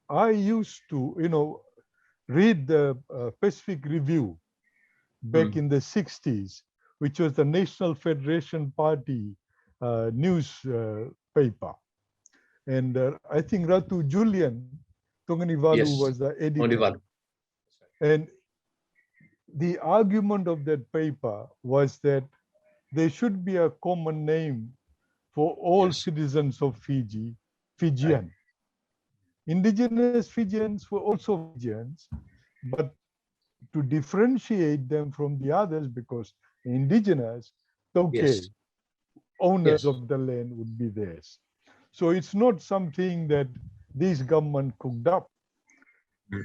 I used to, read the Pacific Review back in the 60s, which was the National Federation Party news paper. And I think Ratu Julian Tunganivalu Yes. was the Only editor. one. And the argument of that paper was that there should be a common name for all Yes. citizens of Fiji, Right. Fijian. Indigenous Fijians were also Fijians, but to differentiate them from the others, because indigenous, okay, Yes. owners Yes. of the land would be theirs. So it's not something that this government cooked up.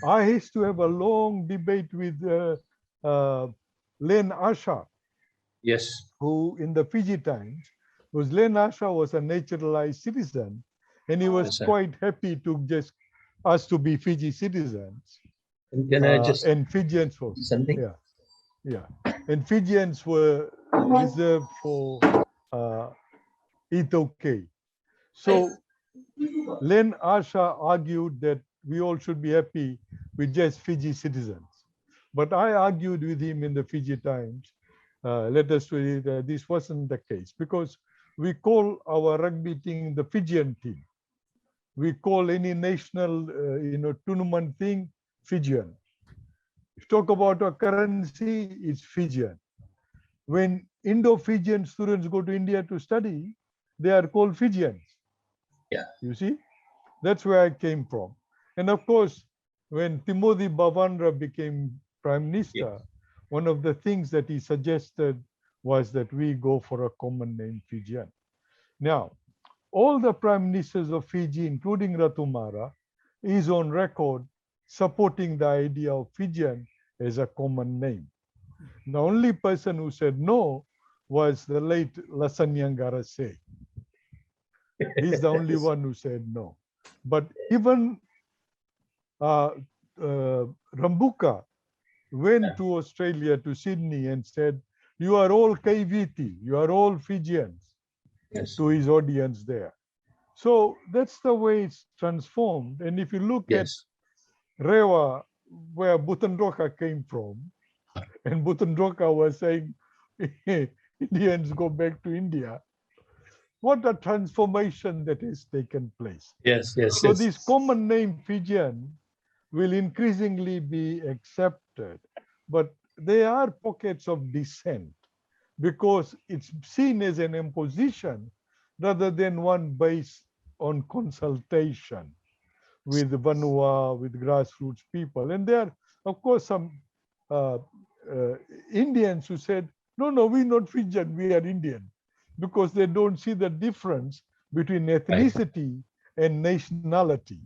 I used to have a long debate with Len Asha, Yes. who in the Fiji Times, was Len Asha was a naturalized citizen, and he was Yes, sir. quite happy to just us to be Fiji citizens. And can I just And Fijians were, something? yeah, yeah. And Fijians were reserved for Itoke. So Len Asha argued that we all should be happy with just Fiji citizens. But I argued with him in the Fiji Times, let us say that this wasn't the case, because we call our rugby team the Fijian team. We call any national, tournament thing Fijian. If you talk about our currency, it's Fijian. When Indo-Fijian students go to India to study, they are called Fijians. Yeah. You see, that's where I came from. And of course, when Timothy Bavandra became prime minister, one of the things that he suggested was that we go for a common name Fijian. Now, all the prime ministers of Fiji, including Ratumara, is on record supporting the idea of Fijian as a common name. The only person who said no was the late Lasanyangara. He's the only one who said no. But even Rambuka went to Australia, to Sydney, and said, "You are all KVT, you are all Fijians," Yes. to his audience there. So that's the way it's transformed. And if you look at Yes. Rewa, where Butandroka came from, and Butandroka was saying, Indians go back to India, what a transformation that has taken place. Yes. Yes. So Yes. this common name Fijian will increasingly be accepted, but there are pockets of dissent because it's seen as an imposition rather than one based on consultation with Vanua, with grassroots people. And there are, of course, some uh, Indians who said, no, no, we're not Fijian, we are Indian, because they don't see the difference between Right. ethnicity and nationality.